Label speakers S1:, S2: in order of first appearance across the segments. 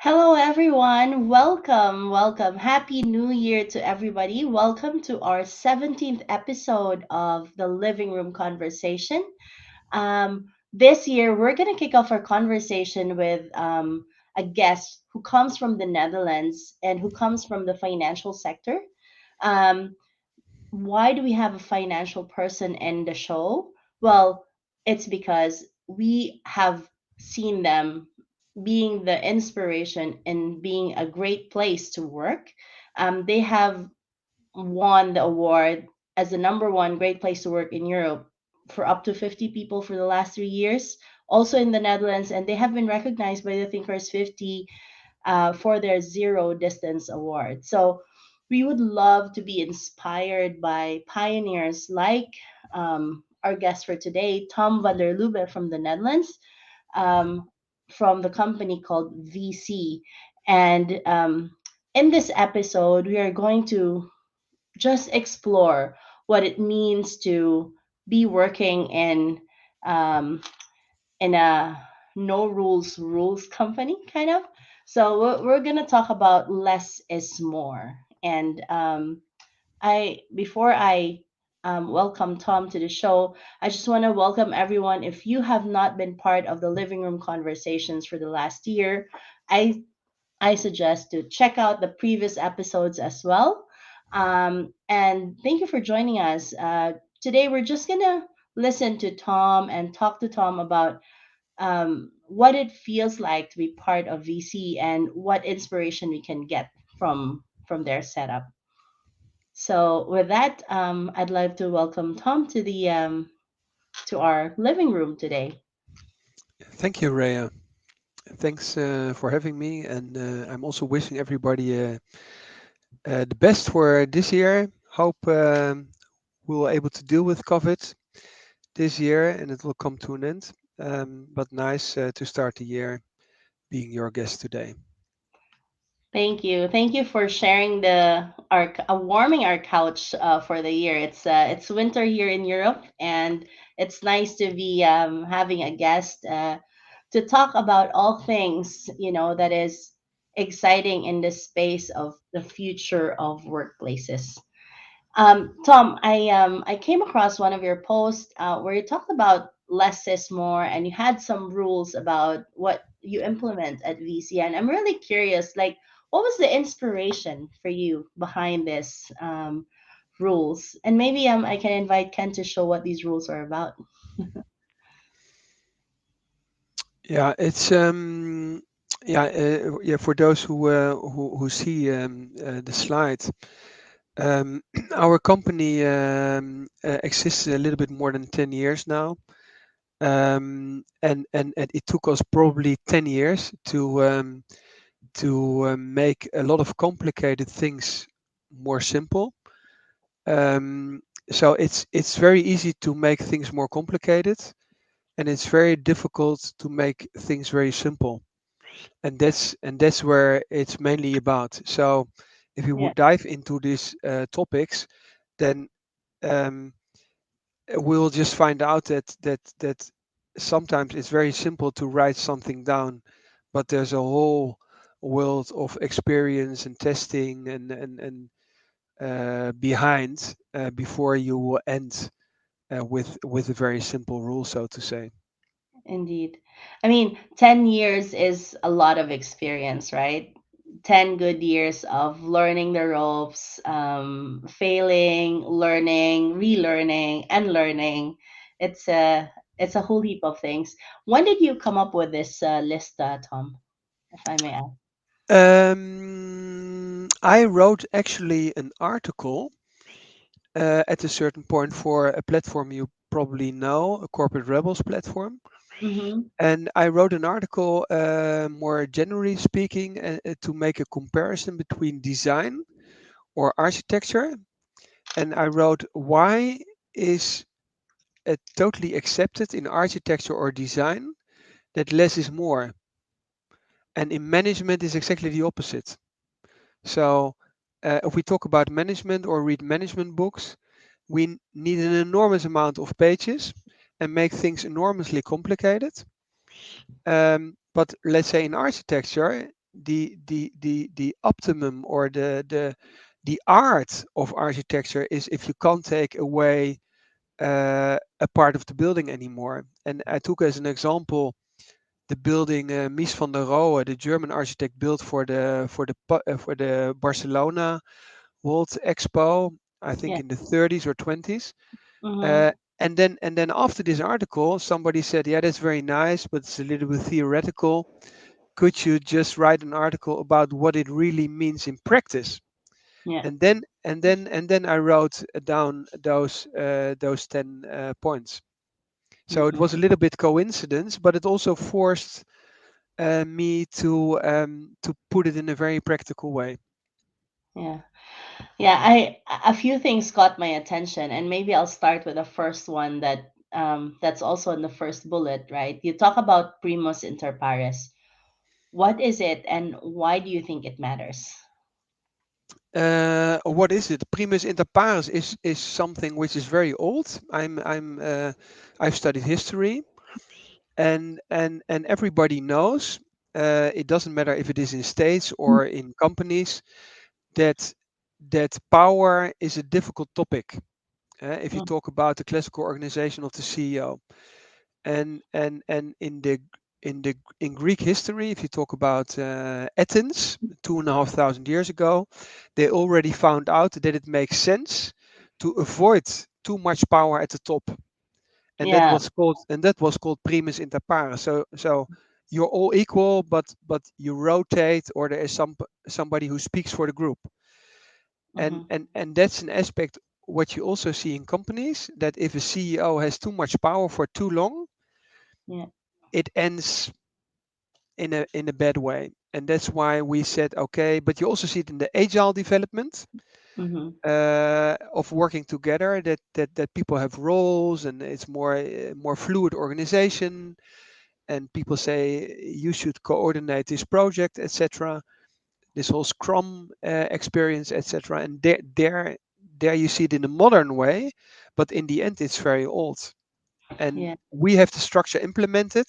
S1: Hello, everyone. Welcome, welcome. Happy New Year to everybody. Welcome to our 17th episode of the Living Room Conversation. This year, we're going to kick off our conversation with a guest who comes from the Netherlands and who comes from the financial sector. Um, why do we have a financial person in the show? Well, it's because we have seen them being the inspiration and being a great place to work. They have won the award as the number one great place to work in Europe for up to 50 people for the last 3 years, also in the Netherlands, and they have been recognized by the Thinkers 50 for their Zero Distance Award. So we would love to be inspired by pioneers like our guest for today, Tom van der Lubbe from the Netherlands, um, from the company called ViisiI. And in this episode, we are going to just explore what it means to be working um, in a no rules company kind of. So we're gonna talk about less is more. And I before I welcome Tom to the show, I just want to welcome everyone. If you have not been part of the living room conversations for the last year, I I suggest to check out the previous episodes as well. And thank you for joining us. Today we're just gonna listen to Tom and talk to Tom about what it feels like to be part of VC and what inspiration we can get from their setup. So with that, I'd like to welcome Tom to the to our living room today.
S2: Thank you, Rhea. Thanks for having me, and I'm also wishing everybody the best for this year. Hope we'll able to deal with COVID this year, and it will come to an end. But nice to start the year being your guest today.
S1: Thank you for sharing our warming our couch for the year. It's winter here in Europe, and it's nice to be having a guest to talk about all things that is exciting in the space of the future of workplaces. Tom, I came across one of your posts where you talked about less is more, and you had some rules about what you implement at VC. And I'm really curious, like, what was the inspiration for you behind this rules? And maybe I can invite Ken to show what these rules are about.
S2: Yeah, it's yeah. For those who see the slide, our company exists a little bit more than 10 years now. And it took us probably 10 years to make a lot of complicated things more simple. Um, so it's very easy to make things more complicated, and it's very difficult to make things very simple. And that's where it's mainly about. So if we
S1: Yeah,
S2: would dive into these topics, then um, we'll just find out that sometimes it's very simple to write something down, but there's a whole world of experience and testing and behind before you will end with a very simple rule, so to say.
S1: indeed. I mean, 10 years is a lot of experience, right? 10 good years of learning the ropes, failing, learning, relearning, and learning. It's a whole heap of things. When did you come up with this list, Tom, if I may ask?
S2: I wrote actually an article at a certain point for a platform you probably know, a Corporate Rebels platform.
S1: Mm-hmm.
S2: And I wrote an article, more generally speaking, to make a comparison between design or architecture. And I wrote, why is it totally accepted in architecture or design that less is more? And in management is exactly the opposite. So if we talk about management or read management books, we need an enormous amount of pages and make things enormously complicated. But let's say in architecture, the optimum or the art of architecture is if you can't take away a part of the building anymore. And I took as an example the building Mies van der Rohe, the German architect, built for the Barcelona World Expo, I think
S1: Yeah.
S2: in the 30s or 20s.
S1: Mm-hmm.
S2: Uh, and then after this article, somebody said, "Yeah, that's very nice, but it's a little bit theoretical. Could you just write an article about what it really means in practice?"
S1: Yeah.
S2: And then I wrote down those 10 points. So it
S1: Mm-mm.
S2: was a little bit coincidence, but it also forced me to put it in a very practical way.
S1: Yeah. Yeah, a few things caught my attention, and maybe I'll start with the first one that's also in the first bullet, right? You talk about primus inter pares. What is it, and why do you think it matters?
S2: What is it? Primus inter pares is something which is very old. I've studied history, and everybody knows. It doesn't matter if it is in states or in companies that power is a difficult topic. If you
S1: Mm.
S2: talk about the classical organization of the CEO, and in Greek history, if you talk about Athens 2,500 years ago, they already found out that it makes sense to avoid too much power at the top, and that
S1: Yeah.
S2: was called primus inter pares. So you're all equal, but you rotate, or there is somebody who speaks for the group, and
S1: Mm-hmm.
S2: and and that's an aspect what you also see in companies, that if a CEO has too much power for too long,
S1: Yeah.
S2: it ends in a bad way. And that's why we said, okay, but you also see it in the agile development
S1: Mm-hmm.
S2: of working together, that people have roles, and it's more fluid organization, and people say you should coordinate this project, etc., this whole scrum experience, etc. And there you see it in a modern way, but in the end it's very old. And
S1: Yeah.
S2: we have the structure implemented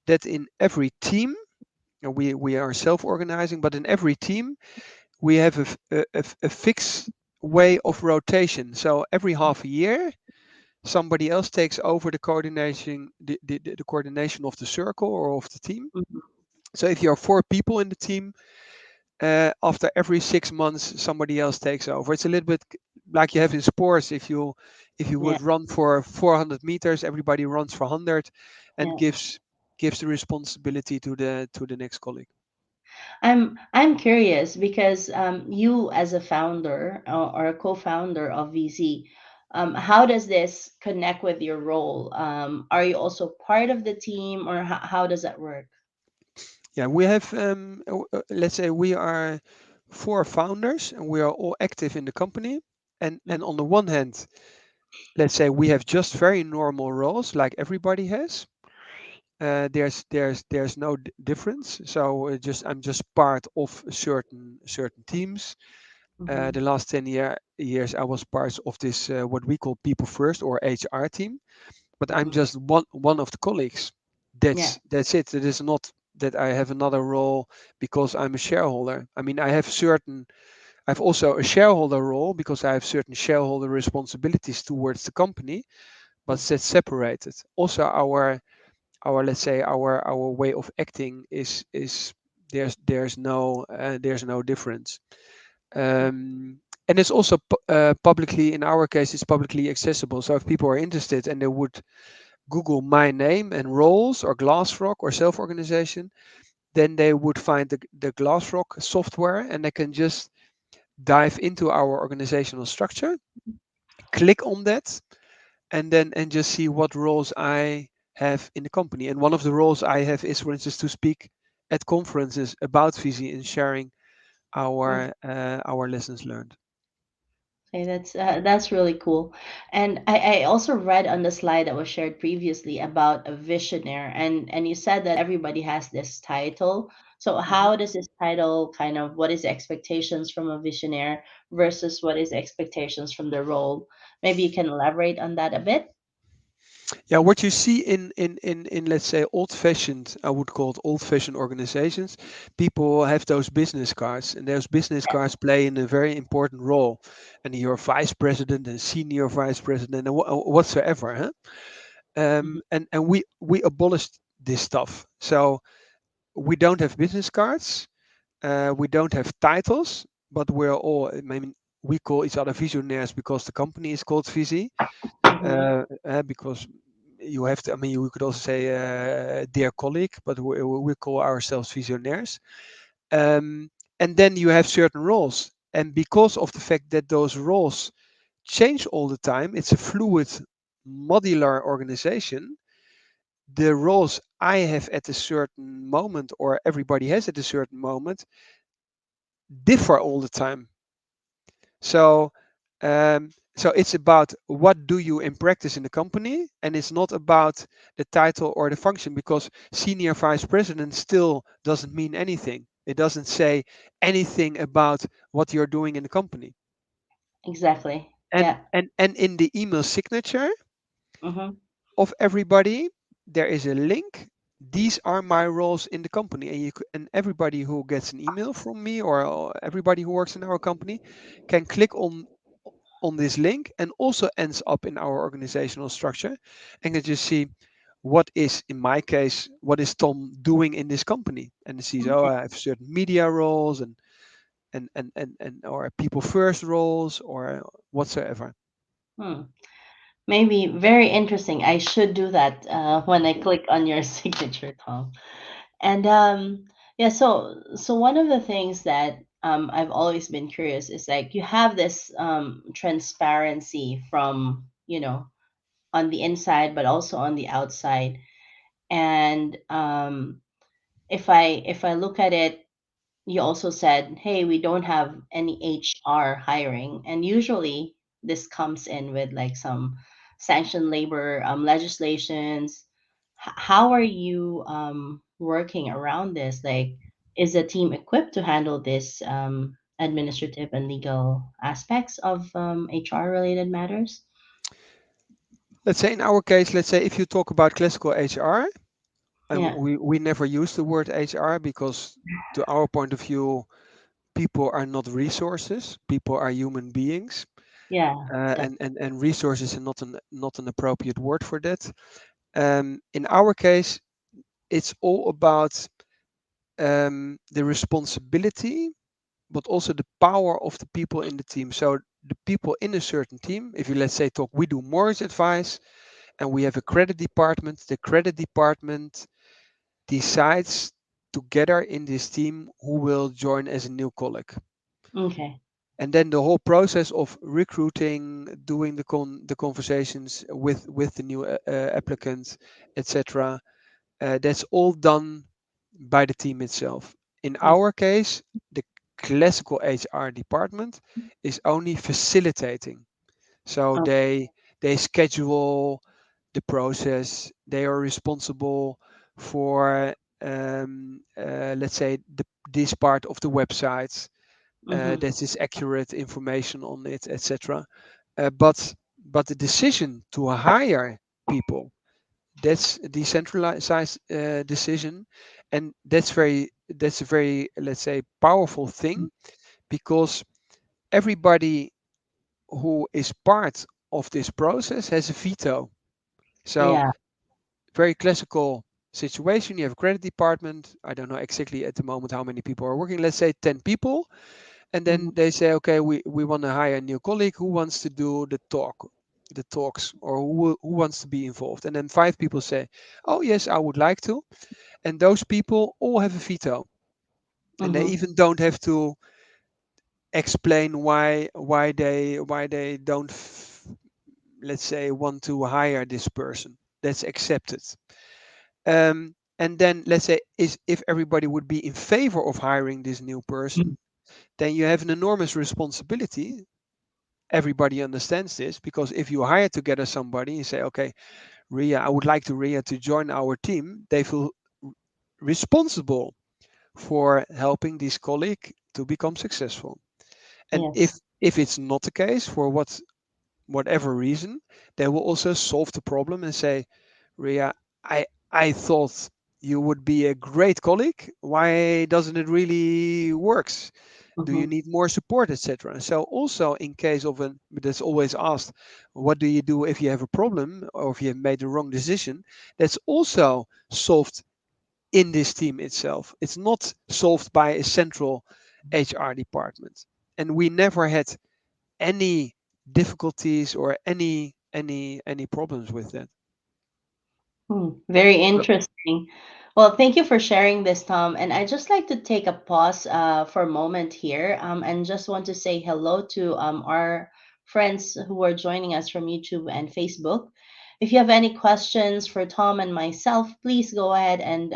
S2: that in every team, we are self-organizing, but in every team we have a fixed way of rotation. So every half a year, somebody else takes over the coordination of the circle or of the team.
S1: Mm-hmm.
S2: So if you are four people in the team, after every 6 months, somebody else takes over. It's a little bit like you have in sports. If you
S1: Yeah.
S2: would run for 400 meters, everybody runs for 100, and
S1: Yeah.
S2: gives the responsibility to the next colleague.
S1: I'm curious because you as a founder or a co-founder of VZ, how does this connect with your role? Are you also part of the team, or how does that work?
S2: Yeah, we have, let's say we are four founders, and we are all active in the company. And on the one hand, let's say we have just very normal roles like everybody has. There's no difference. So just I'm just part of certain teams.
S1: Mm-hmm.
S2: The last 10 years, I was part of this what we call people first or HR team, but I'm
S1: Mm-hmm.
S2: just one of the colleagues.
S1: Yeah.
S2: That's it. It is not that I have another role because I'm a shareholder. I mean, I've also a shareholder role because I have certain shareholder responsibilities towards the company, but that's separated. Also, our let's say our way of acting is there's no difference. And it's also publicly, in our case, it's publicly accessible. So if people are interested and they would Google my name and roles or Glassrock or self-organization, then they would find the Glassrock software, and they can just dive into our organizational structure, click on that, and just see what roles I have in the company. And one of the roles I have is, for instance, to speak at conferences about Viisi and sharing our lessons learned.
S1: Okay, that's really cool. And I also read on the slide that was shared previously about a visionaire, and you said that everybody has this title. So
S2: Mhm.
S1: how does this title kind of, what is the expectations from a visionaire versus what is the expectations from the role? Maybe you can elaborate on that a bit.
S2: Yeah, what you see in let's say old-fashioned, I would call it old-fashioned organizations, people have those business cards, and those business cards play in a very important role. And you're vice president and senior vice president and whatsoever, huh?
S1: Mhm.
S2: And we abolished this stuff. So we don't have business cards, we don't have titles, but we're all. I mean, we call each other visionaires because the company is called ViisiI,
S1: Mhm.
S2: because you have to. I mean, you could also say dear colleague, but we call ourselves visionaires. Um, and then you have certain roles, and because of the fact that those roles change all the time, it's a fluid, modular organization. The roles I have at a certain moment, or everybody has at a certain moment, differ all the time. So, so it's about what do you in practice in the company, and it's not about the title or the function, because senior vice president still doesn't mean anything. It doesn't say anything about what you're doing in the company.
S1: Exactly.
S2: And
S1: Yeah.
S2: and in the email signature
S1: Mhm.
S2: of everybody, there is a link. These are my roles in the company, and and everybody who gets an email from me, or everybody who works in our company, can click on this link and also ends up in our organizational structure, and can just see what is, in my case, what is Tom doing in this company, and it sees, oh,
S1: Okay.
S2: I have certain media roles, and or people first roles or whatsoever.
S1: Hmm. Maybe very interesting. I should do that when I click on your signature, Tom. And yeah, so one of the things that I've always been curious is like you have this transparency from, on the inside but also on the outside. And if I look at it, you also said, hey, we don't have any HR hiring. And usually this comes in with like some sanctioned labor legislations. How are you working around this? Like, is the team equipped to handle this administrative and legal aspects of HR related matters?
S2: Let's say in our case, let's say if you talk about classical HR, and
S1: Yeah,
S2: we never use the word HR because to our point of view, people are not resources, people are human beings,
S1: yeah,
S2: and resources are not an appropriate word for that. In our case, it's all about the responsibility, but also the power of the people in the team. So the people in a certain team, if you, let's say, talk, we do mortgage advice and we have a credit department. The credit department decides together in this team who will join as a new colleague.
S1: okay.
S2: And then the whole process of recruiting, doing the conversations with the new applicant, etc. That's all done by the team itself. In
S1: Mm,
S2: our case, the classical HR department is only facilitating. So
S1: oh,
S2: they schedule the process. They are responsible for let's say this part of the website,
S1: mm-hmm,
S2: that is accurate information on it, etc. But the decision to hire people, that's a decentralized decision, and that's a very, let's say, powerful thing, because everybody who is part of this process has a veto. So
S1: yeah.
S2: very classical situation. You have a credit department. I don't know exactly at the moment how many people are working. Let's say 10 people. And
S1: Mm-hmm,
S2: then they say, okay, we want to hire a new colleague who wants to do the talks, or who wants to be involved. And then 5 people say, oh, yes, I would like to. And those people all have a veto. And they
S1: mm-hmm,
S2: even don't have to explain why they don't, let's say, want to hire this person. That's accepted. And then let's say is if everybody would be in favor of hiring this new person, then you have an enormous responsibility. Everybody understands this, because if you hire together somebody, you say, okay, Rhea, I would like to Rhea to join our team. They feel responsible for helping this colleague to become successful. And if
S1: yes.
S2: if it's not the case, for what whatever reason, they will also solve the problem and say, Ria, I thought you would be a great colleague. Why doesn't it really works? Do you
S1: Mhm.
S2: need more support, etc.? So also in case of an, that's always asked, what do you do if you have a problem or if you have made the wrong decision? That's also solved in this team itself. It's not solved by a central HR department. And we never had any difficulties or any problems with that.
S1: Very
S2: So,
S1: interesting. Well, thank you for sharing this, Tom. And I just like to take a pause for a moment here, and just want to say hello to our friends who are joining us from YouTube and Facebook. If you have any questions for Tom and myself, please go ahead and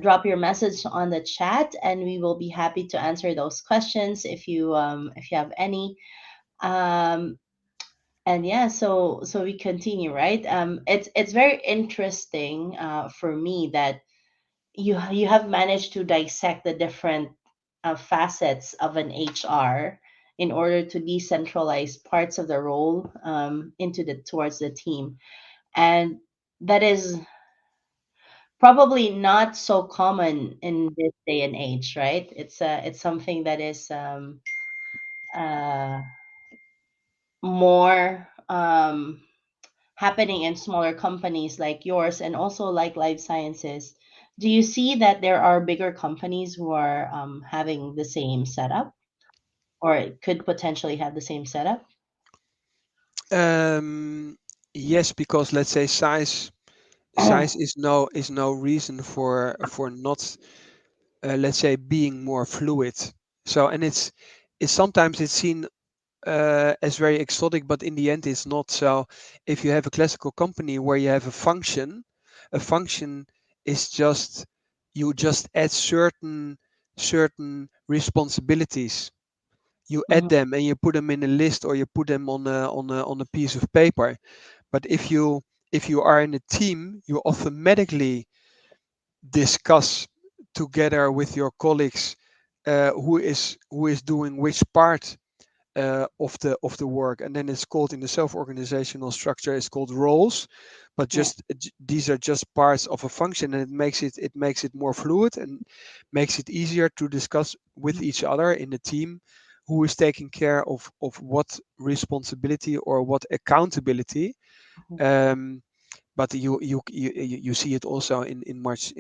S1: drop your message on the chat, and we will be happy to answer those questions if you have any. Um, and yeah, so we continue, right? It's very interesting for me that you have managed to dissect the different facets of an HR in order to decentralize parts of the role into the towards the team, and that is probably not so common in this day and age, right? It's something that is uh, more happening in smaller companies like yours and also like life sciences. Do you see that there are bigger companies who are having the same setup or it could potentially have the same setup?
S2: um, yes, because let's say size is no reason for not let's say being more fluid. So and it's sometimes it's seen as very exotic, but in the end it's not. So if you have a classical company where you have a function is just you just add certain responsibilities. You add
S1: Mhm,
S2: them and you put them in a list or you put them on a piece of paper. But if you are in a team, you automatically discuss together with your colleagues who is doing which part of the work, and then it's called in the self-organizational structure it's called roles, but
S1: yeah.
S2: just these are just parts of a function, and it makes it more fluid and makes it easier to discuss with each other in the team who is taking care of what responsibility or what accountability.
S1: Mhm,
S2: um, but you see it also in much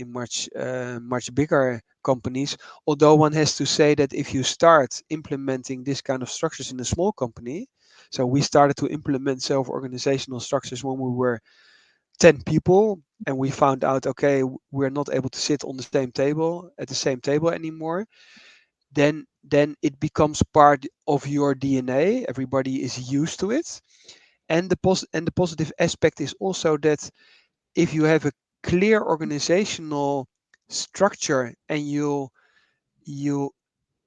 S2: bigger companies. Although one has to say that if you start implementing this kind of structures in a small company, so we started to implement self-organizational structures when we were 10 people, and we found out, okay, we're not able to sit on the same table at the same table anymore. Then it becomes part of your DNA. Everybody is used to it. And the positive aspect is also that if you have a clear organizational structure and you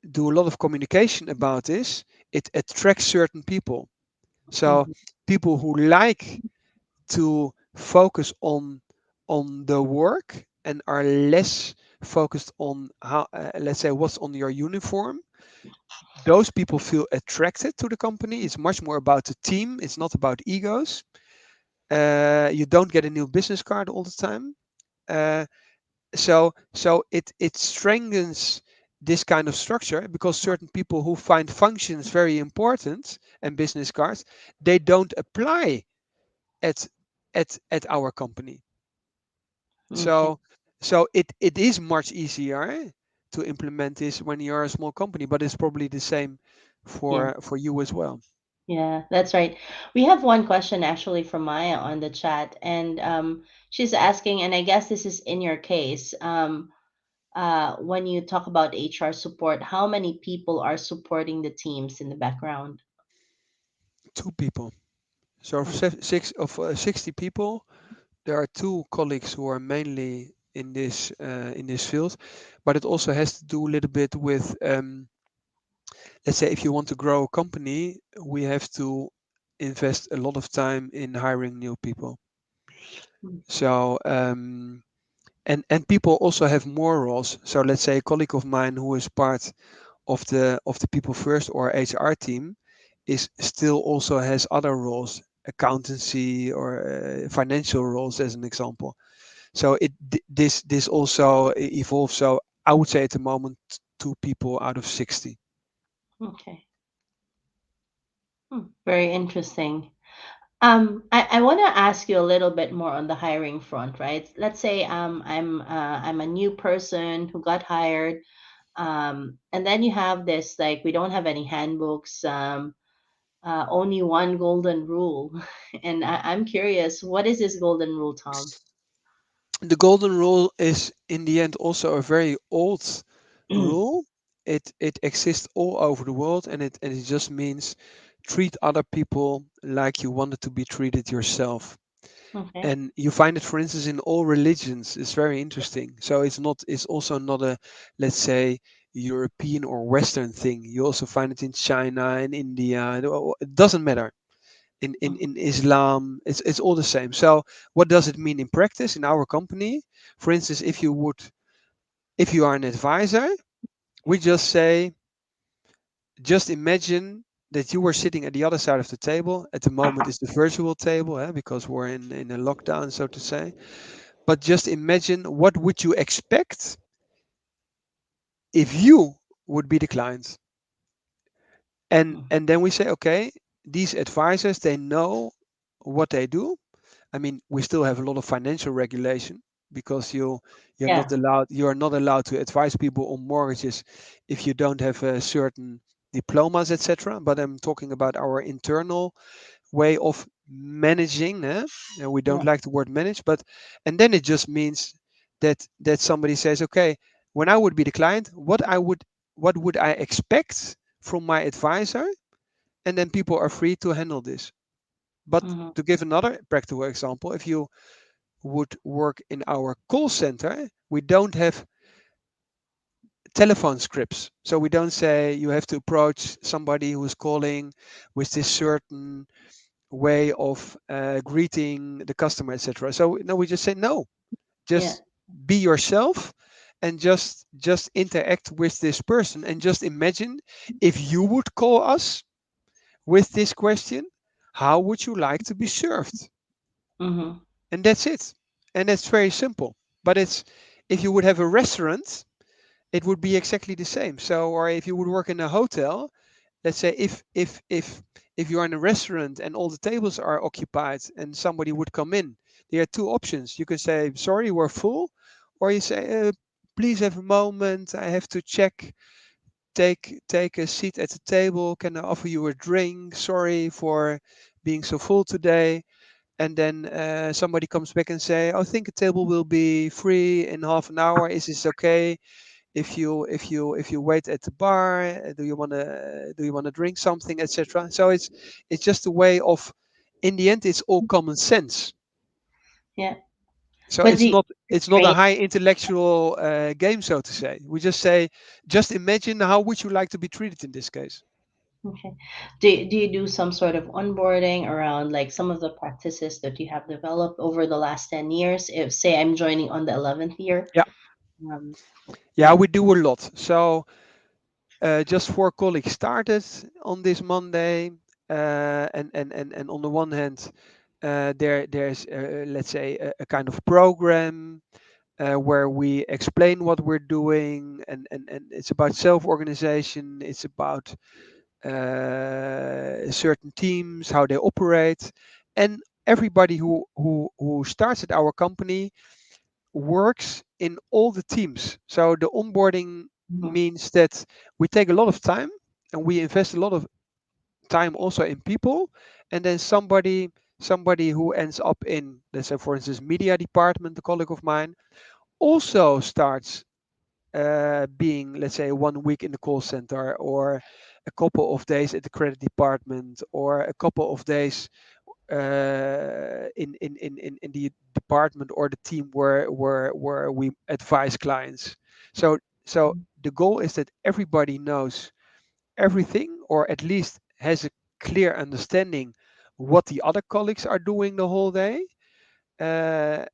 S2: do a lot of communication about this, it attracts certain people. So
S1: mhm,
S2: people who like to focus on the work and are less focused on how let's say what's on your uniform, those people feel attracted to the company. It's much more about the team, it's not about egos. You don't get a new business card all the time. Uh, so it strengthens this kind of structure, because certain people who find functions very important and business cards, they don't apply at at our company.
S1: okay.
S2: So it is much easier to implement this when you're a small company, but it's probably the same
S1: Yeah.
S2: for you as well.
S1: Yeah, that's right. We have one question actually from Maya on the chat, and she's asking, and I guess this is in your case. When you talk about HR support, how many people are supporting the teams in the background?
S2: Two people. So of
S1: Mm,
S2: 60 people, there are two colleagues who are mainly in this field, but it also has to do a little bit with, let's say, if you want to grow a company, we have to invest a lot of time in hiring new people.
S1: mm,
S2: So and people also have more roles. So let's say a colleague of mine who is part of the people first or HR team is still also has other roles, accountancy or financial roles, as an example. So this also evolves. So I would say at the moment, two people out of 60.
S1: Okay. Very interesting. I want to ask you a little bit more on the hiring front, right? Let's say I'm a new person who got hired, and then you have this, like, we don't have any handbooks, only one golden rule, and I'm curious, what is this golden rule, Tom?
S2: The golden rule is in the end also a very old rule. It exists all over the world, and it just means treat other people like you wanted to be treated yourself.
S1: Okay.
S2: And you find it, for instance, in all religions. It's very interesting. So it's also not a, let's say, European or Western thing. You also find it in China, in India. It doesn't matter. In Islam, it's all the same. So what does it mean in practice in our company? For instance, if you are an advisor, we just say, just imagine that you were sitting at the other side of the table. At the moment, it's the virtual table, because we're in a lockdown, so to say. But just imagine, what would you expect if you would be the client? And then we say, okay, these advisors, they know what they do. I mean, we still have a lot of financial regulation, because
S1: Yeah.
S2: you are not allowed to advise people on mortgages if you don't have a certain diplomas, etc. But I'm talking about our internal way of managing, and we don't
S1: Yeah.
S2: like the word manage. But and then it just means that somebody says, okay, when I would be the client, what would I expect from my advisor? And then people are free to handle this. But
S1: Mm-hmm.
S2: to give another practical example, if you would work in our call center, we don't have telephone scripts. So we don't say you have to approach somebody who is calling with this certain way of greeting the customer, etc. So no, we just say no,
S1: Yeah.
S2: just be yourself, and just interact with this person, and just imagine, if you would call us with this question, how would you like to be served?
S1: Mm-hmm.
S2: And that's it. And it's very simple. But it's, if you would have a restaurant, it would be exactly the same. So, or if you would work in a hotel, let's say, if you're in a restaurant and all the tables are occupied and somebody would come in, there are two options. You can say, sorry, we're full, or you say, please have a moment, I have to check. Take a seat at the table. Can I offer you a drink? Sorry for being so full today. And then somebody comes back and say, I think a table will be free in half an hour. Is this okay if you wait at the bar? Do you want to drink something, etc.? So it's just a way of, in the end, it's all common sense.
S1: Yeah.
S2: So
S1: But
S2: it's not a
S1: great.
S2: high intellectual game, so to say. We just say, just imagine, how would you like to be treated in this case?
S1: Okay. Do you do some sort of onboarding around, like, some of the practices that you have developed over the last 10 years? If, say, I'm joining on the 11th year.
S2: Yeah,
S1: Um,
S2: yeah, we do a lot. So just four colleagues started on this Monday, and on the one hand, there's let's say a kind of program where we explain what we're doing, and it's about self-organization. It's about certain teams, how they operate, and everybody who starts at our company works in all the teams. So the onboarding
S1: mhm.
S2: means that we take a lot of time, and we invest a lot of time also in people, and then somebody who ends up in, let's say, for instance, media department, a colleague of mine, also starts being, let's say, 1 week in the call center, or a couple of days at the credit department, or a couple of days in the department or the team where we advise clients. So the goal is that everybody knows everything, or at least has a clear understanding what the other colleagues are doing the whole day, and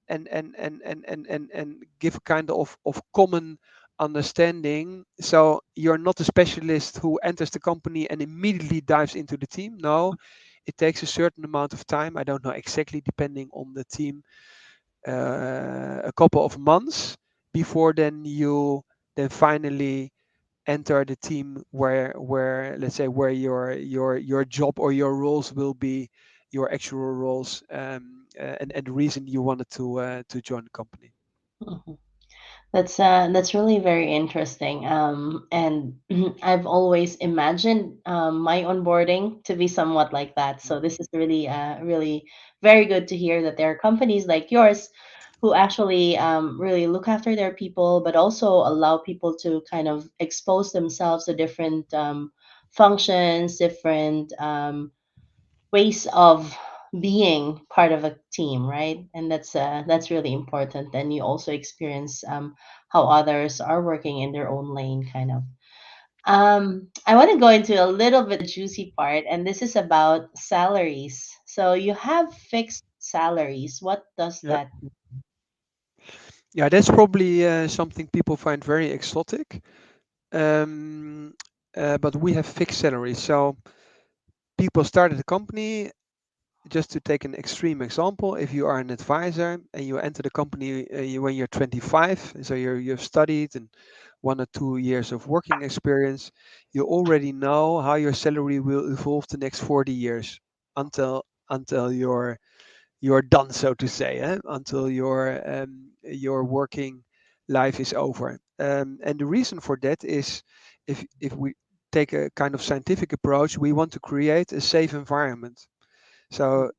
S2: give a kind of common understanding. So you're not a specialist who enters the company and immediately dives into the team. No, it takes a certain amount of time. I don't know exactly, depending on the team, a couple of months before then you then finally enter the team where let's say where your job or your roles will be, your actual roles, and the reason you wanted to join the company.
S1: Mhm. That's really very interesting. And I've always imagined my onboarding to be somewhat like that. So
S2: Mhm.
S1: this is really really very good to hear that there are companies like yours who actually really look after their people, but also allow people to kind of expose themselves to different functions, different ways of being part of a team, right? And that's really important. And you also experience how others are working in their own lane, kind of. I want to go into a little bit juicy part, and this is about salaries. So you have fixed salaries. What does
S2: Yeah,
S1: that
S2: yeah, that's probably something people find very exotic. Um, but we have fixed salaries. So people start at the company. Just to take an extreme example, if you are an advisor and you enter the company when you're 25, so you've studied and 1 or 2 years of working experience, you already know how your salary will evolve the next 40 years until you're done, so to say, until your working life is over. And the reason for that is, if we take a kind of scientific approach, we want to create a safe environment. So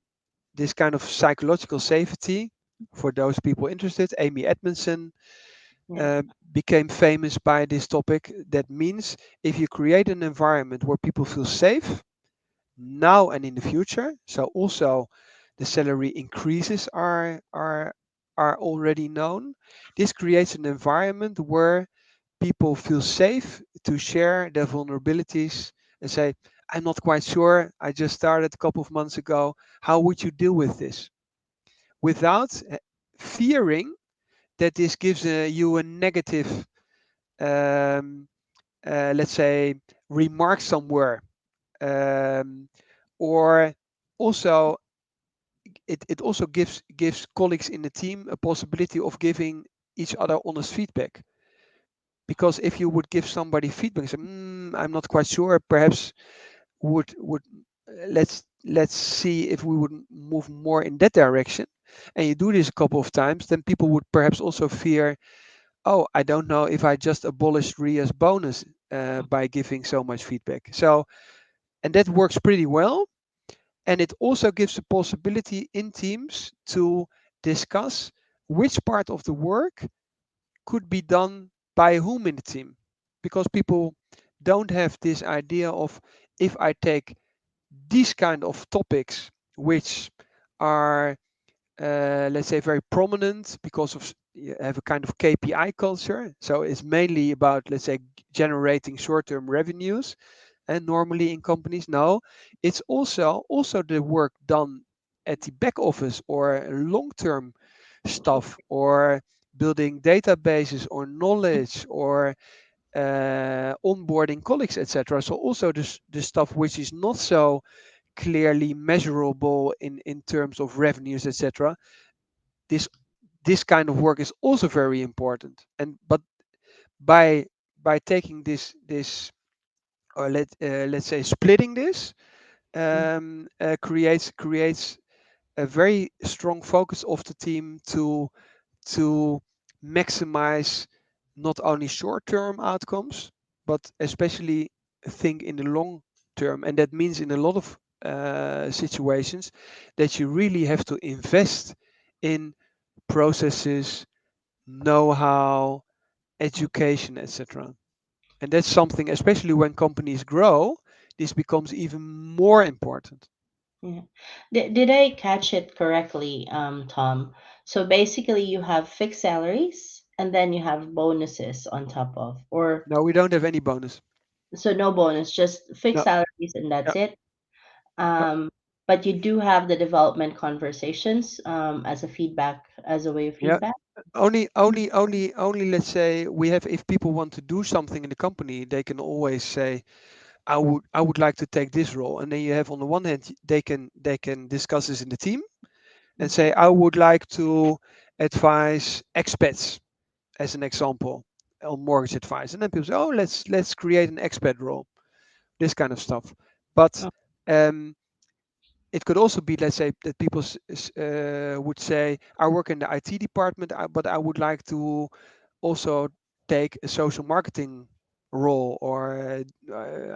S2: this kind of psychological safety, for those people interested, Amy Edmondson
S1: yeah.
S2: became famous by this topic. That means if you create an environment where people feel safe now and in the future, so also the salary increases are already known. This creates an environment where people feel safe to share their vulnerabilities and say, I'm not quite sure. I just started a couple of months ago. How would you deal with this? Without fearing that this gives you a negative, um, let's say, remark somewhere. Um, or also, it also gives colleagues in the team a possibility of giving each other honest feedback. Because if you would give somebody feedback, say, I'm not quite sure, perhaps would let's see if we would move more in that direction, and you do this a couple of times, then people would perhaps also fear, oh, I don't know if I just abolished Ria's bonus by giving so much feedback. So, and that works pretty well, and it also gives the possibility in teams to discuss which part of the work could be done by whom in the team, because people don't have this idea of, if I take these kind of topics which are let's say very prominent because of you have a kind of KPI culture, so it's mainly about, let's say, generating short-term revenues, and normally in companies, no, it's also the work done at the back office or long-term stuff, or building databases or knowledge, or onboarding colleagues, etc. So also the stuff which is not so clearly measurable in terms of revenues, etc. This this kind of work is also very important. And but by taking this, or let's say splitting this, creates a very strong focus of the team to maximize not only short-term outcomes, but especially think in the long term. And that means in a lot of situations that you really have to invest in processes, know-how, education, etc. And that's something, especially when companies grow, this becomes even more important.
S1: Yeah. Did I catch it correctly, Tom? So basically, you have fixed salaries and then you have bonuses on top of, or
S2: No, we don't have any bonus.
S1: so no bonus, just fixed
S2: No.
S1: salaries and
S2: Yeah.
S1: that's it.
S2: Yeah.
S1: Um, but you do have the development conversations as a feedback, as a way of
S2: Yeah.
S1: feedback.
S2: Only. Let's say we have. If people want to do something in the company, they can always say, I would like to take this role, and then you have on the one hand they can discuss this in the team and say, I would like to advise expats as an example on mortgage advice, and then people say, oh, let's create an expat role, this kind of stuff. But
S1: Oh,
S2: um, it could also be, let's say, that people would say, I work in the IT department, but I would like to also take a social marketing role, or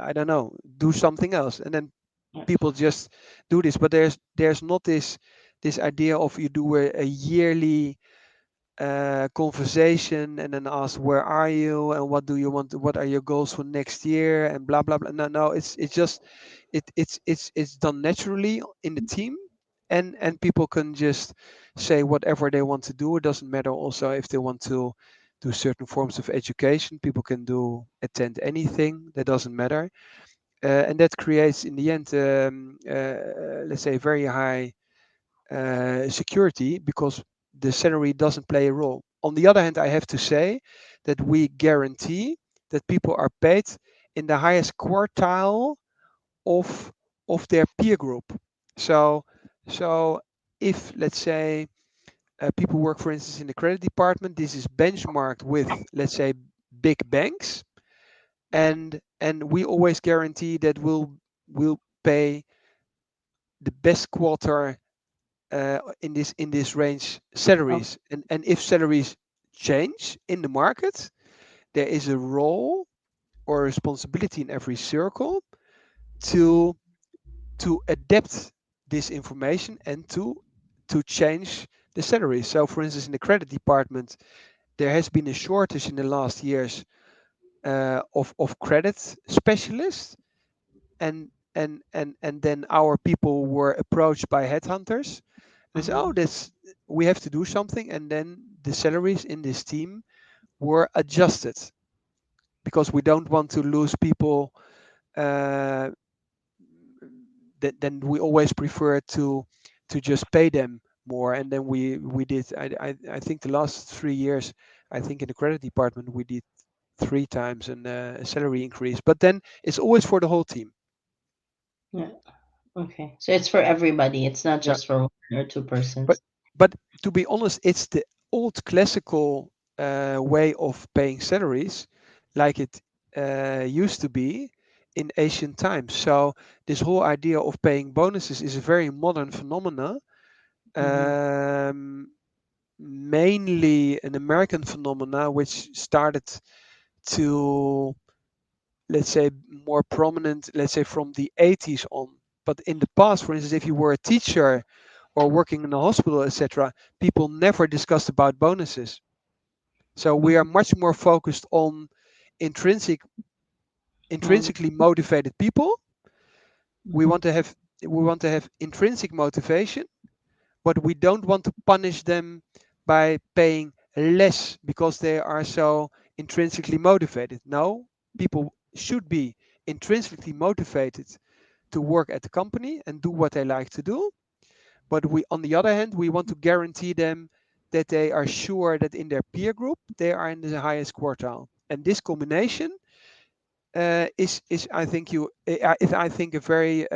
S2: I don't know, do something else, and then
S1: yeah.
S2: people just do this. But there's not this idea of you do a yearly conversation and then ask, where are you and what do you want, what are your goals for next year, and blah blah blah. No, it's just it's done naturally in the team, and people can just say whatever they want to do. It doesn't matter also if they want to do certain forms of education. People can do attend anything, that doesn't matter. And that creates in the end, let's say, very high security, because the salary doesn't play a role. On the other hand, I have to say that we guarantee that people are paid in the highest quartile of their peer group. So so if, let's say, people work, for instance, in the credit department, this is benchmarked with, let's say, big banks, and we always guarantee that we'll pay the best quarter in this range
S1: Oh,
S2: salaries. And if salaries change in the market, there is a role or responsibility in every circle to adapt this information and to change the salaries. So, for instance, in the credit department, there has been a shortage in the last years of credit specialists, and then our people were approached by headhunters. They said, oh,
S1: mhm,
S2: this, we have to do something, and then the salaries in this team were adjusted, because we don't want to lose people. Uh, then we always prefer to just pay them more, and then we did. I think the last 3 years, I think in the credit department we did 3 times a salary increase, but then it's always for the whole team.
S1: yeah. Okay. So it's for everybody. It's not
S2: Yeah.
S1: just for one or two
S2: But
S1: persons.
S2: but to be honest, it's the old classical way of paying salaries, like it used to be in ancient times. So this whole idea of paying bonuses is a very modern phenomena,
S1: Mm-hmm.
S2: um, mainly an American phenomena, which started to, let's say, more prominent, let's say, from the 80s on. But in the past, for instance, if you were a teacher or working in a hospital, etc., people never discussed about bonuses. So we are
S1: Mm-hmm.
S2: much more focused on intrinsic,
S1: Mm-hmm.
S2: intrinsically motivated people. We
S1: Mm-hmm.
S2: want to have intrinsic motivation, but we don't want to punish them by paying less because they are so intrinsically motivated. No, people should be intrinsically motivated to work at the company and do what they like to do. But we, on the other hand, we want to guarantee them that they are sure that in their peer group they are in the highest quartile. And this combination is I think a very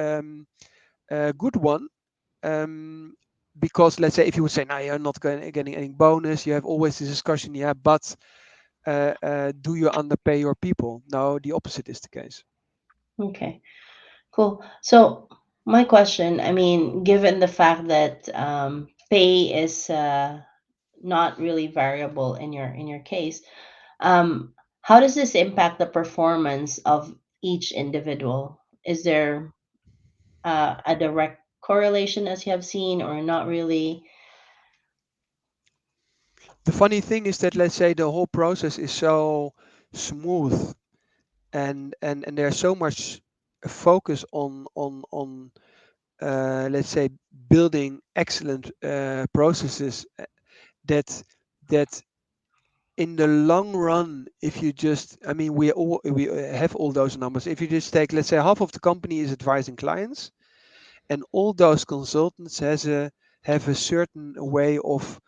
S2: good one, um, because, let's say, if you would say, no, you're not getting any bonus, you have always this discussion, yeah, but do you underpay your people? No, the opposite is the case.
S1: Okay. Cool. So my question, I mean, given the fact that pay is not really variable in your case, how does this impact the performance of each individual? Is there a direct correlation as you have seen, or not really?
S2: The funny thing is that, let's say, the whole process is so smooth, and there's so much focus on let's say, building excellent processes, that that in the long run, if you just, I mean, we have all those numbers. If you just take, let's say, half of the company is advising clients, and all those consultants have a certain way of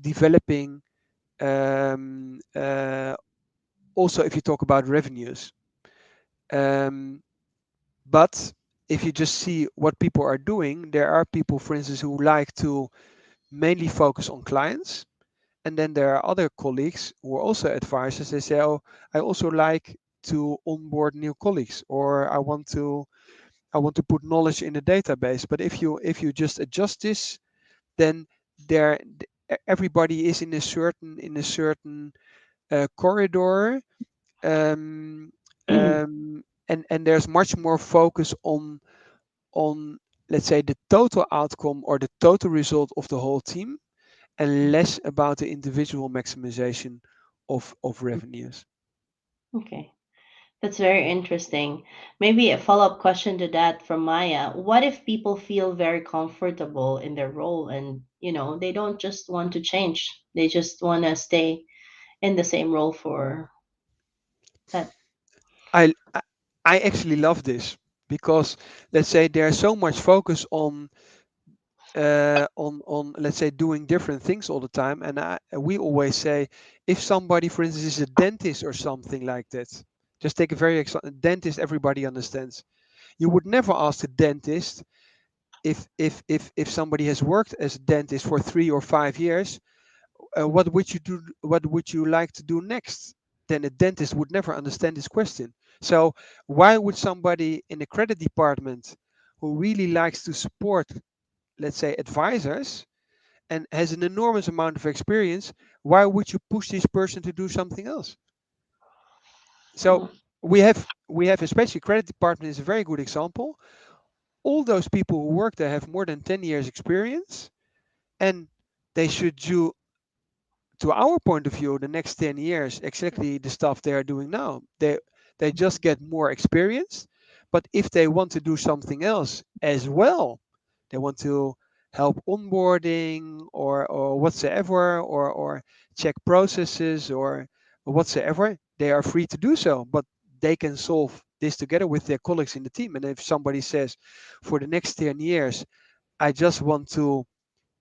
S2: developing. Um, uh, Also, if you talk about revenues, um, but if you just see what people are doing, there are people, for instance, who like to mainly focus on clients. And then there are other colleagues who are also advisors. They say, "Oh, I also like to onboard new colleagues, or I want to put knowledge in the database." But if you just adjust this, then there everybody is in a certain corridor, um, and there's much more focus on, let's say, the total outcome or the total result of the whole team, and less about the individual maximization of revenues.
S1: Okay. That's very interesting. Maybe a follow-up question to that from Maya. What if people feel very comfortable in their role and, they don't just want to change. They just want to stay in the same role for that.
S2: I I actually love this because, let's say, there's so much focus on, let's say, doing different things all the time, and we always say, if somebody, for instance, is a dentist or something like that, just take a very dentist, everybody understands. You would never ask the dentist, if somebody has worked as a dentist for 3 or 5 years, what would you do, what would you like to do next? Then a dentist would never understand this question. So why would somebody in the credit department who really likes to support, let's say, advisors, and has an enormous amount of experience, why would you push this person to do something else? So
S1: Mm,
S2: we have especially credit department is a very good example. All those people who work there have more than 10 years experience, and they should do, to our point of view, the next 10 years exactly the stuff they are doing now. They just get more experience. But if they want to do something else as well, they want to help onboarding, or whatsoever, or check processes, or whatsoever, they are free to do so. But they can solve this together with their colleagues in the team. And if somebody says, for the next 10 years, I just want to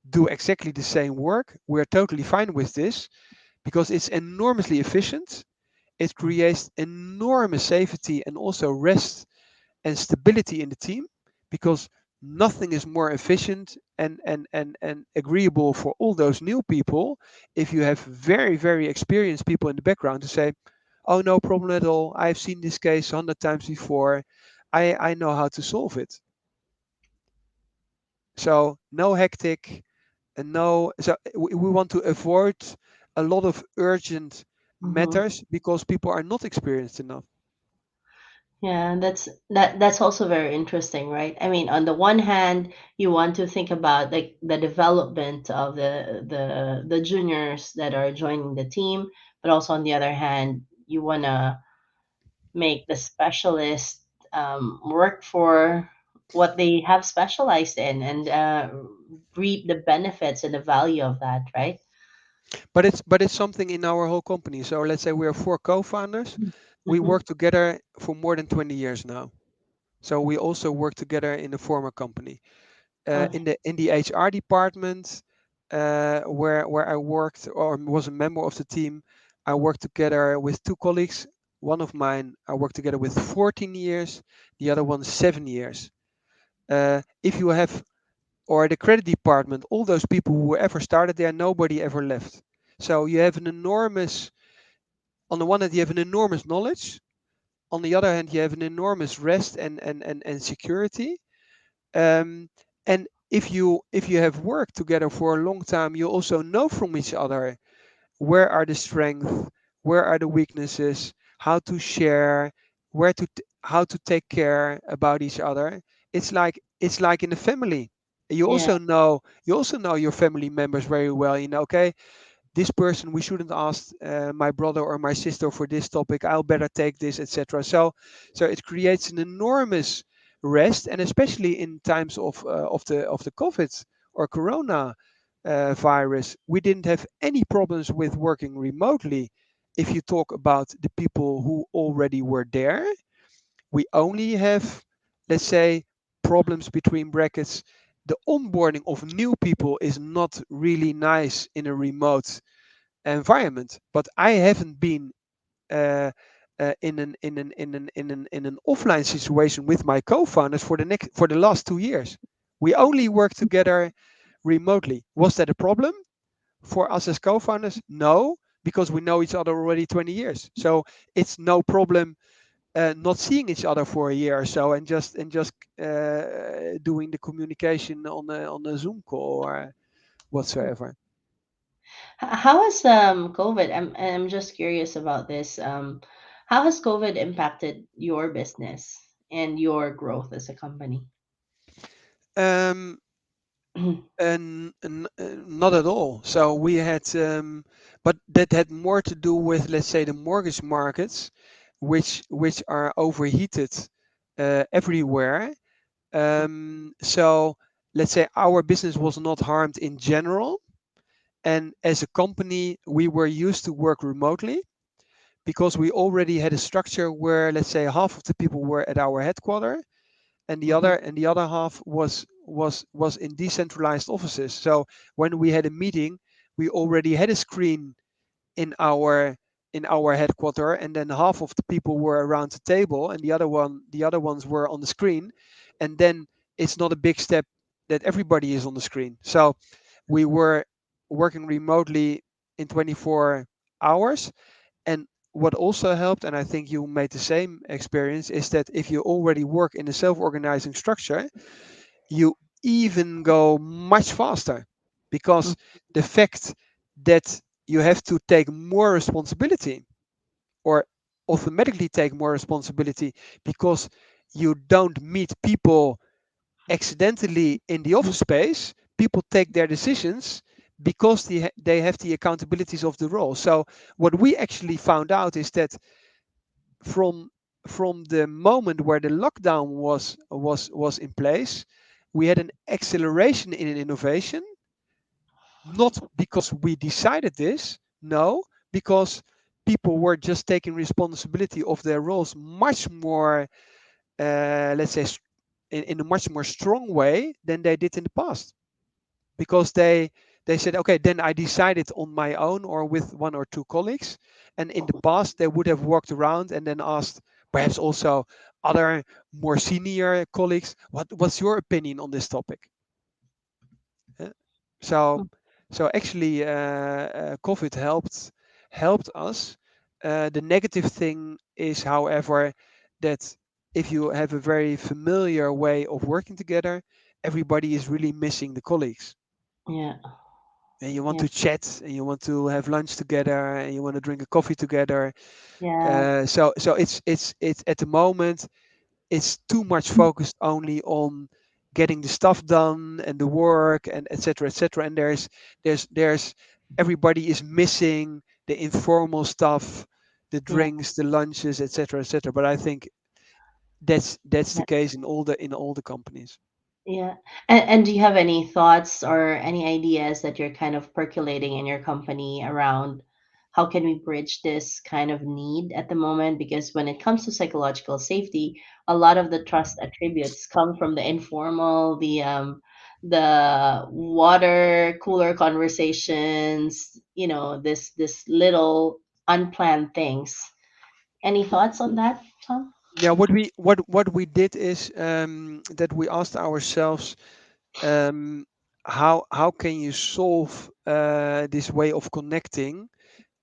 S2: do exactly the same work, we're totally fine with this, because it's enormously efficient. It creates enormous safety and also rest and stability in the team, because nothing is more efficient and agreeable for all those new people if you have very, very experienced people in the background to say, "Oh, no problem at all. I've seen this case 100 times before. I know how to solve it." So no hectic, and no, so we want to avoid a lot of urgent
S1: mm-hmm.
S2: matters because people are not experienced enough.
S1: Yeah, that's also very interesting, right? I mean, on the one hand, you want to think about like the development of the juniors that are joining the team, but also on the other hand, you want to make the specialist work for what they have specialized in and reap the benefits and the value of that, right?
S2: But it's something in our whole company. So let's say we are four co-founders. We
S1: Mm-hmm.
S2: work together for more than 20 years now. So we also work together in the former company.
S1: Okay.
S2: In the HR department, where I worked or was a member of the team, I worked together with two colleagues. One of mine I worked together with 14 years, the other one 7 years. If you have, or the credit department, all those people who ever started there, nobody ever left. So you have an enormous, on the one hand, you have an enormous knowledge. On the other hand, you have an enormous rest and security. Um, and if you have worked together for a long time, you also know from each other where are the strengths, where are the weaknesses, how to share, how to take care about each other. It's like in a family.
S1: Yeah.
S2: You also know your family members very well. Okay, this person we shouldn't ask my brother or my sister for this topic. I'll better take this, etc. So it creates an enormous rest, and especially in times of the COVID or Corona virus, we didn't have any problems with working remotely. If you talk about the people who already were there, we only have, let's say, problems between brackets. The onboarding of new people is not really nice in a remote environment. But I haven't been uh, in an offline situation with my co-founders for the last 2 years. We only work together remotely. Was that a problem for us as co-founders? No, because we know each other already 20 years. So it's no problem not seeing each other for a year or so, and just doing the communication on a Zoom call or whatsoever.
S1: How has COVID? I'm just curious about this. How has COVID impacted your business and your growth as a company?
S2: Um, and not at all. So we had, but that had more to do with, let's say, the mortgage markets, which are overheated everywhere. So let's say our business was not harmed in general, and as a company, we were used to work remotely because we already had a structure where, let's say, half of the people were at our headquarters and
S1: Mm-hmm.
S2: the other half was in decentralized offices. So when we had a meeting, we already had a screen in our headquarter, and then half of the people were around the table and the other ones were on the screen, and then it's not a big step that everybody is on the screen. So we were working remotely in 24 hours. And what also helped, and I think you made the same experience, is that if you already work in a self-organizing structure, you even go much faster, because the fact that you have to take more responsibility, or automatically take more responsibility, because you don't meet people accidentally in the office space. People take their decisions because they have the accountabilities of the role. So what we actually found out is that from from the moment where the lockdown was in place, we had an acceleration in innovation, not because we decided this, no, because people were just taking responsibility of their roles much more, let's say, in a much more strong way than they did in the past, because they said, okay, then I decided on my own or with one or two colleagues. And in the past they would have walked around and then asked perhaps also other more senior colleagues, what's your opinion on this topic? Uh, so so actually COVID helped us. The negative thing is, however, that if you have a very familiar way of working together, everybody is really missing the colleagues,
S1: Yeah,
S2: and you want
S1: yeah,
S2: to chat and you want to have lunch together and you want to drink a coffee together.
S1: yeah,
S2: So it's at the moment it's too much focused only on getting the stuff done and the work and etc etc, and there's everybody is missing the informal stuff, the
S1: yeah.
S2: drinks, the lunches, etc etc. But I think that's the
S1: Yeah.
S2: case in all the companies.
S1: Yeah. And do you have any thoughts or any ideas that you're kind of percolating in your company around how can we bridge this kind of need at the moment? Because when it comes to psychological safety, a lot of the trust attributes come from the informal, the water cooler conversations, this little unplanned things. Any thoughts on that, Tom?
S2: Yeah, what we did is that we asked ourselves, um, how can you solve this way of connecting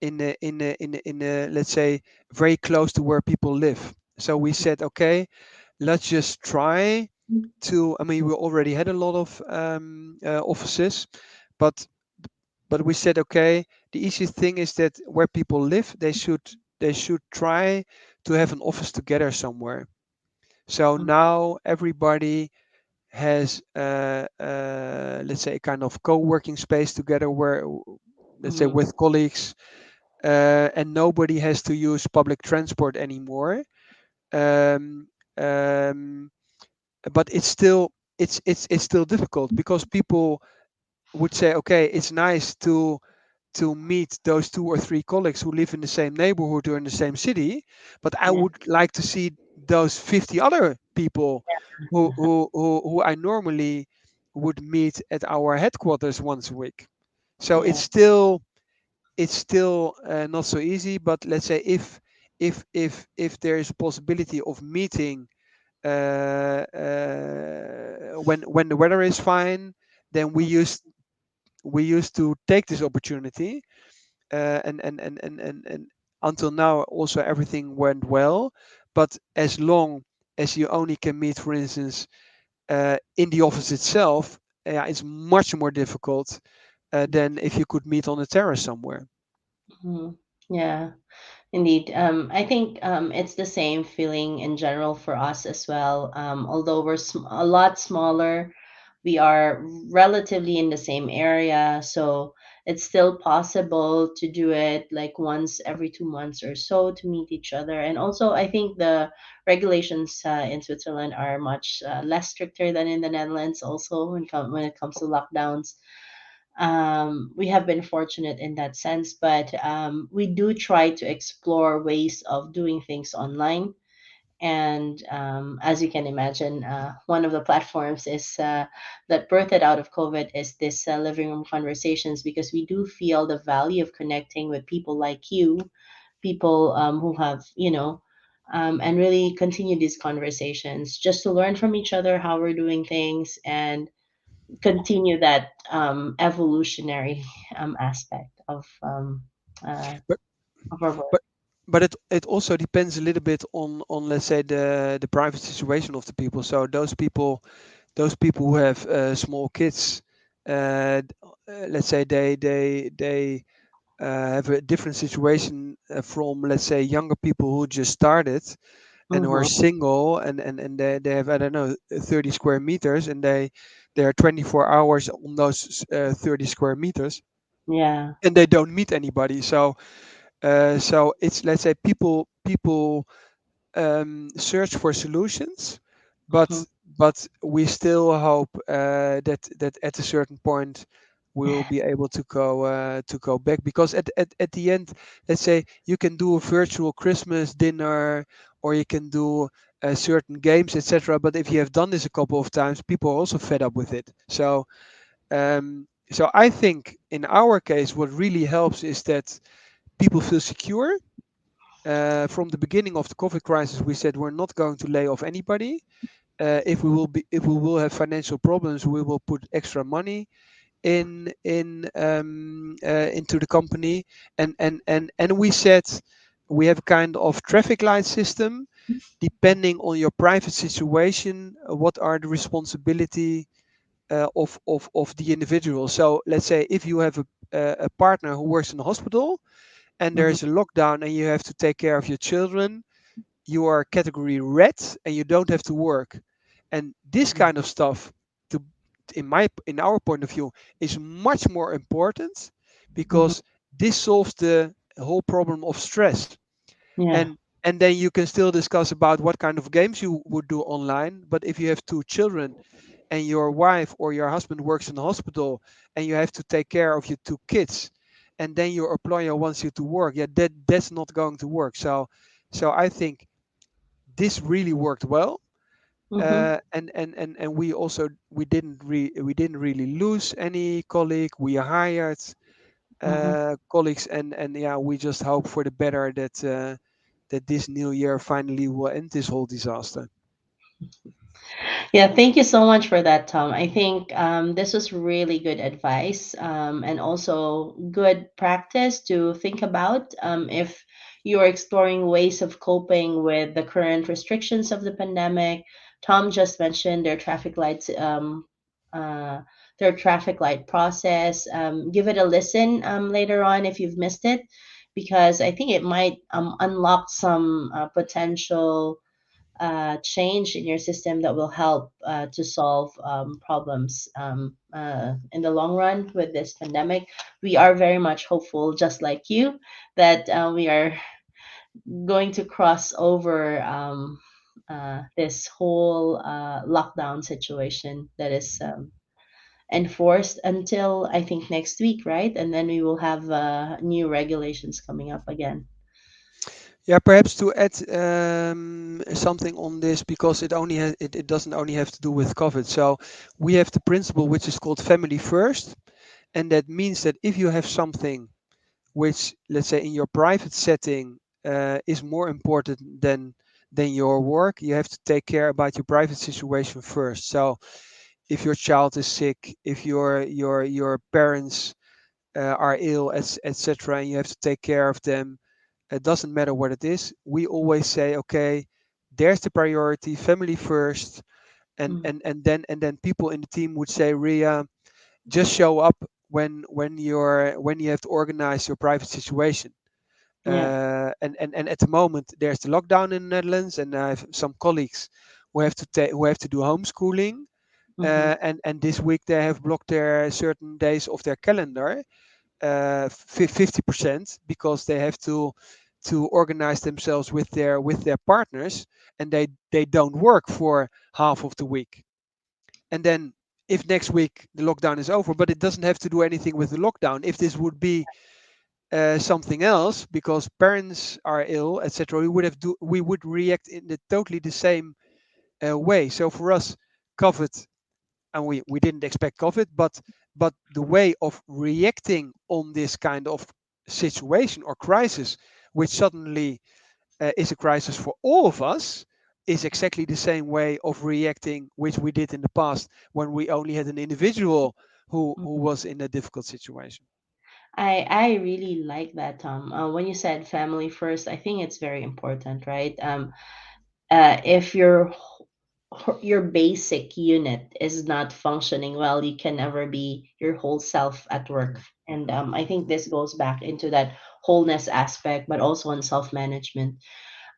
S2: in a, let's say, very close to where people live. So we said, okay, let's just try to. I mean, we already had a lot of offices, but we said, okay, the easiest thing is that where people live, they should try to have an office together somewhere. So now everybody has, let's say, a kind of co-working space together where, let's say,
S1: Mm-hmm.
S2: with colleagues, and nobody has to use public transport anymore. Um, um, but it's still difficult, because people would say, okay, it's nice to meet those two or three colleagues who live in the same neighborhood or in the same city, but I
S1: Yeah.
S2: would like to see those 50 other people who I normally would meet at our headquarters once a week. So
S1: Yeah.
S2: it's still not so easy. But let's say if there is a possibility of meeting when the weather is fine, then we used to take this opportunity, and until now also everything went well. But as long as you only can meet, for instance, in the office itself, yeah, it's much more difficult than if you could meet on a terrace somewhere.
S1: Mhm. Yeah. Indeed. I think it's the same feeling in general for us as well. Although we're a lot smaller, we are relatively in the same area. So it's still possible to do it like once every 2 months or so to meet each other. And also, I think the regulations in Switzerland are much less stricter than in the Netherlands, also when it comes to lockdowns. We have been fortunate in that sense, but we do try to explore ways of doing things online. And as you can imagine, one of the platforms is that birthed out of COVID is this living room conversations, because we do feel the value of connecting with people like you, people who have, and really continue these conversations just to learn from each other how we're doing things and continue that evolutionary aspect uh,
S2: But
S1: of our work.
S2: but but it also depends a little bit on, let's say, the private situation of the people. So those people who have small kids, let's say they have a different situation from, let's say, younger people who just started and who are
S1: Mm-hmm.
S2: single, and they have, I don't know, 30 square meters, and they are 24 hours on those 30 square meters,
S1: Yeah.
S2: and they don't meet anybody. So it's, let's say, people search for solutions,
S1: Mm-hmm.
S2: but we still hope that at a certain point we will be able to go back, because at the end, let's say, you can do a virtual Christmas dinner, or you can do certain games, etc. But if you have done this a couple of times, people are also fed up with it. So I think in our case, what really helps is that people feel secure. From the beginning of the COVID crisis, we said we're not going to lay off anybody. If we will have financial problems, we will put extra money into the company, and we said we have a kind of traffic light system. Depending on your private situation, what are the responsibility of the individual? So let's say if you have a partner who works in the hospital, and
S1: Mm-hmm.
S2: there's a lockdown, and you have to take care of your children, you are category red, and you don't have to work. And this kind of stuff, to in our point of view, is much more important,
S1: Mm-hmm.
S2: because this solves the whole problem of stress.
S1: Yeah.
S2: And then you can still discuss about what kind of games you would do online. But if you have two children, and your wife or your husband works in the hospital, and you have to take care of your two kids, and then your employer wants you to work, yeah, that's not going to work. So I think this really worked well.
S1: Mm-hmm.
S2: And we didn't really lose any colleague. We hired
S1: Mm-hmm.
S2: colleagues, and yeah, we just hope for the better, that this new year finally will end this whole disaster.
S1: Yeah, thank you so much for that, Tom. I think this was really good advice, and also good practice to think about if you're exploring ways of coping with the current restrictions of the pandemic. Tom just mentioned uh, their traffic light process. Give it a listen later on if you've missed it, because I think it might unlock some potential change in your system that will help to solve problems in the long run with this pandemic. We are very much hopeful, just like you, that we are going to cross over this whole lockdown situation that is enforced until I think next week, right? And then we will have new regulations coming up again.
S2: Yeah, perhaps to add something on this because it doesn't only have to do with COVID. So we have the principle which is called family first, and that means that if you have something which, let's say, in your private setting is more important than your work, you have to take care about your private situation first. So if your child is sick, if your parents are ill, etc., and you have to take care of them, it doesn't matter what it is. We always say, okay, there's the priority, family first,
S1: Mm.
S2: and then people in the team would say, Ria, just show up when you have to organize your private situation.
S1: Yeah.
S2: And at the moment there's the lockdown in the Netherlands, and I have some colleagues who have to do homeschooling,
S1: Mm-hmm.
S2: and this week they have blocked their certain days of their calendar, 50%, because they have to organize themselves with their partners, and they don't work for half of the week. And then if next week the lockdown is over, but it doesn't have to do anything with the lockdown. If this would be something else because parents are ill, etc., we would react in the totally the same way. So for us, COVID, and we didn't expect COVID, but the way of reacting on this kind of situation or crisis, which suddenly is a crisis for all of us, is exactly the same way of reacting which we did in the past when we only had an individual who
S1: Mm-hmm.
S2: was in a difficult situation.
S1: I really like that, Tom. When you said family first, I think it's very important, right? If your basic unit is not functioning well, you can never be your whole self at work. And I think this goes back into that wholeness aspect, but also on self management.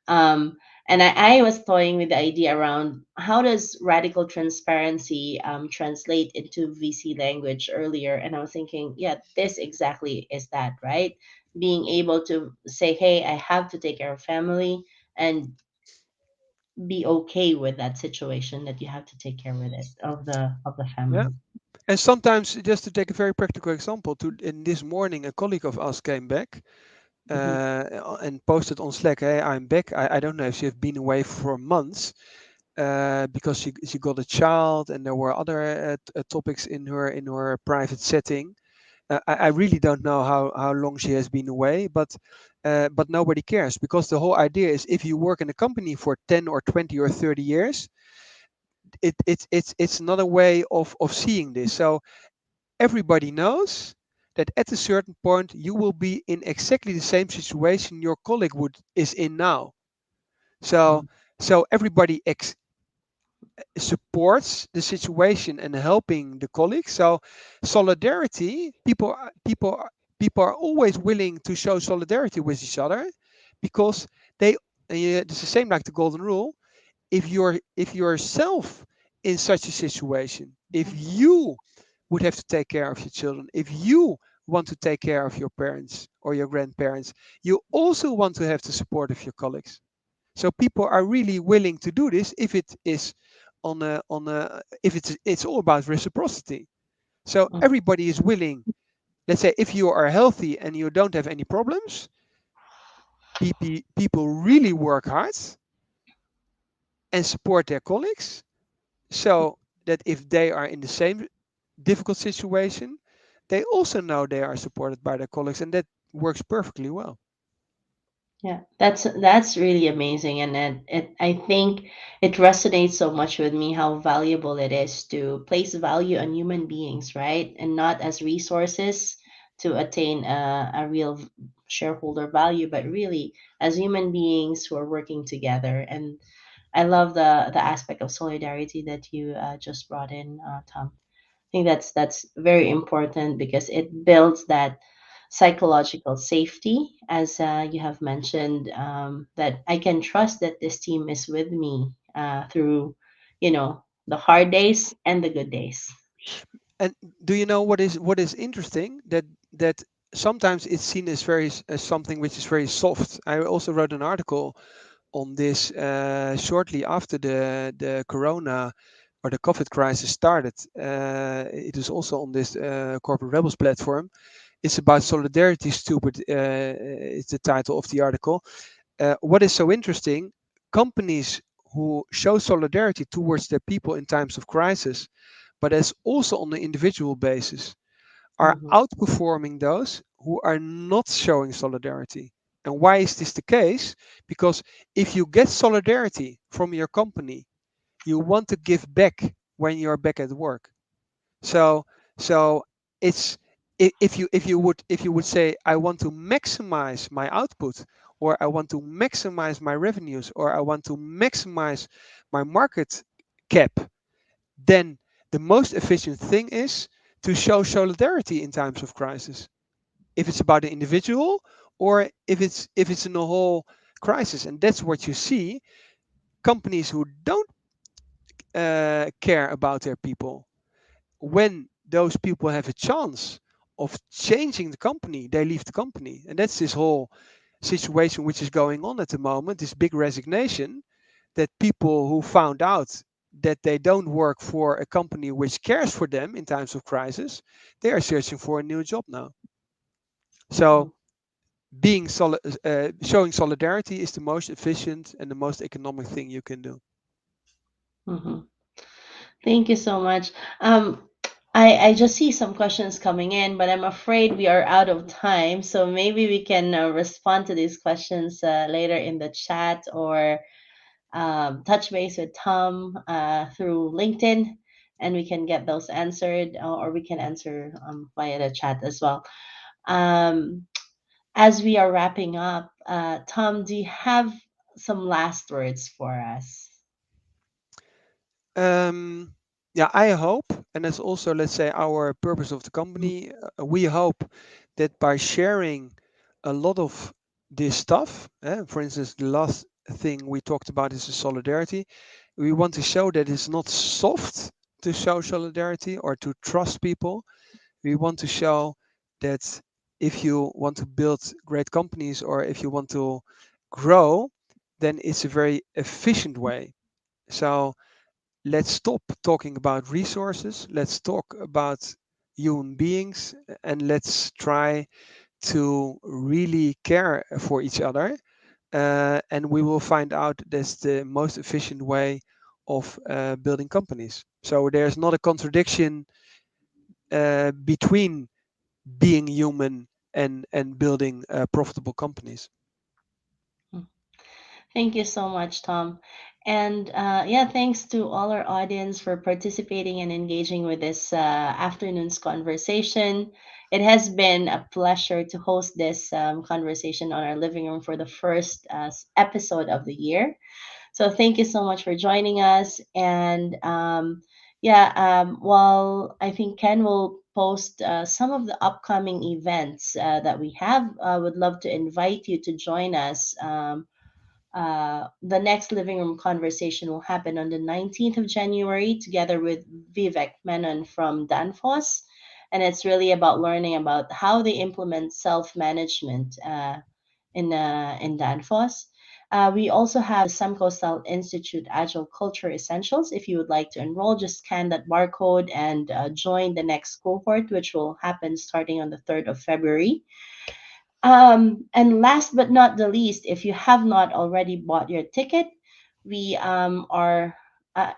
S1: Um, and I was toying with the idea around how does radical transparency translate into VC language earlier. And I was thinking, yeah, this exactly is that, right? Being able to say, hey, I have to take care of family and be okay with that situation that you have to take care with it of the
S2: Yeah.
S1: family.
S2: And sometimes, just to take a very practical example, in this morning, a colleague of us came back
S1: Hmm.
S2: and posted on Slack, "Hey, I'm back. I don't know if she has been away for months because she got a child, and there were other topics in her private setting. I really don't know how long she has been away, but nobody cares because the whole idea is if you work in a company for 10 or 20 or 30 years, it's another way of seeing this. So everybody knows that at a certain point you will be in exactly the same situation your colleague would is in now. So everybody supports the situation and helping the colleagues. So solidarity, people are always willing to show solidarity with each other because they it's the same like the golden rule. If yourself in such a situation, if you would have to take care of your children, if you want to take care of your parents or your grandparents, you also want to have the support of your colleagues. So people are really willing to do this if it is on a if it's all about reciprocity. So everybody is willing. Let's say if you are healthy and you don't have any problems, people really work hard and support their colleagues so that if they are in the same difficult situation, they also know they are supported by their colleagues, and that works perfectly well.
S1: Yeah, that's really amazing, and I think it resonates so much with me how valuable it is to place value on human beings, right, and not as resources to attain a real shareholder value, but really as human beings who are working together. And I love the aspect of solidarity that you just brought in, Tom. I think that's very important because it builds that psychological safety, as you have mentioned, that I can trust that this team is with me through, the hard days and the good days.
S2: And do you know what is interesting? That sometimes it's seen as as something which is very soft. I also wrote an article on this shortly after the corona or the COVID crisis started. It is also on this corporate rebels platform. It's about solidarity, stupid. It's the title of the article. what is so interesting, companies who show solidarity towards their people in times of crisis, but as also on an individual basis, are
S1: Mm-hmm.
S2: outperforming those who are not showing solidarity. And why is this the case? Because if you get solidarity from your company, you want to give back when you're back at work. So so it's, if you would say I want to maximize my output, or I want to maximize my revenues, or I want to maximize my market cap, then the most efficient thing is to show solidarity in times of crisis. If it's about the individual, or if it's in a whole crisis. And that's what you see, companies who don't care about their people, when those people have a chance of changing the company, they leave the company. And that's this whole situation which is going on at the moment, this big resignation, that people who found out that they don't work for a company which cares for them in times of crisis, they are searching for a new job now. So showing solidarity is the most efficient and the most economic thing you can do.
S1: Mm-hmm. Thank you so much. I just see some questions coming in, but I'm afraid we are out of time. So maybe we can respond to these questions later in the chat, or touch base with Tom through LinkedIn, and we can get those answered, or we can answer via the chat as well. Um, as we are wrapping up, Tom, do you have some last words for us?
S2: Um, yeah, I hope, and that's also, let's say, our purpose of the company. We hope that by sharing a lot of this stuff, for instance, the last thing we talked about is the solidarity. We want to show that it's not soft to show solidarity or to trust people. We want to show that if you want to build great companies, or if you want to grow, then it's a very efficient way. So let's stop talking about resources. Let's talk about human beings, and let's try to really care for each other. And we will find out that's the most efficient way of building companies. So there's not a contradiction between being human and building profitable companies.
S1: Thank you so much, Tom. And yeah, thanks to all our audience for participating and engaging with this afternoon's conversation. It has been a pleasure to host this conversation on our living room for the first episode of the year. So thank you so much for joining us. And yeah, while I think Ken will post some of the upcoming events that we have, I would love to invite you to join us. The next living room conversation will happen on the 19th of January together with Vivek Menon from Danfoss. And it's really about learning about how they implement self management in Danfoss. We also have the Semco Style Institute Agile Culture Essentials. If you would like to enroll, just scan that barcode and join the next cohort, which will happen starting on the 3rd of February. And last but not the least, if you have not already bought your ticket, we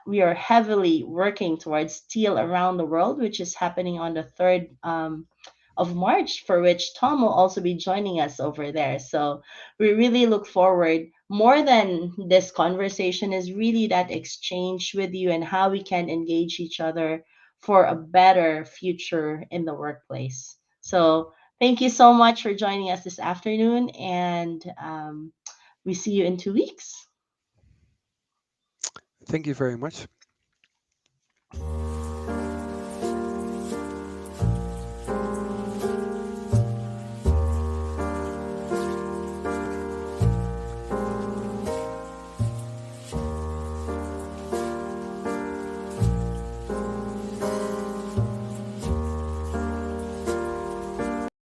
S1: we are heavily working towards Steel Around the World, which is happening on the 3rd of March, for which Tom will also be joining us over there. So we really look forward. More than this conversation is really that exchange with you and how we can engage each other for a better future in the workplace. So thank you so much for joining us this afternoon, and we see you in 2 weeks.
S2: Thank you very much.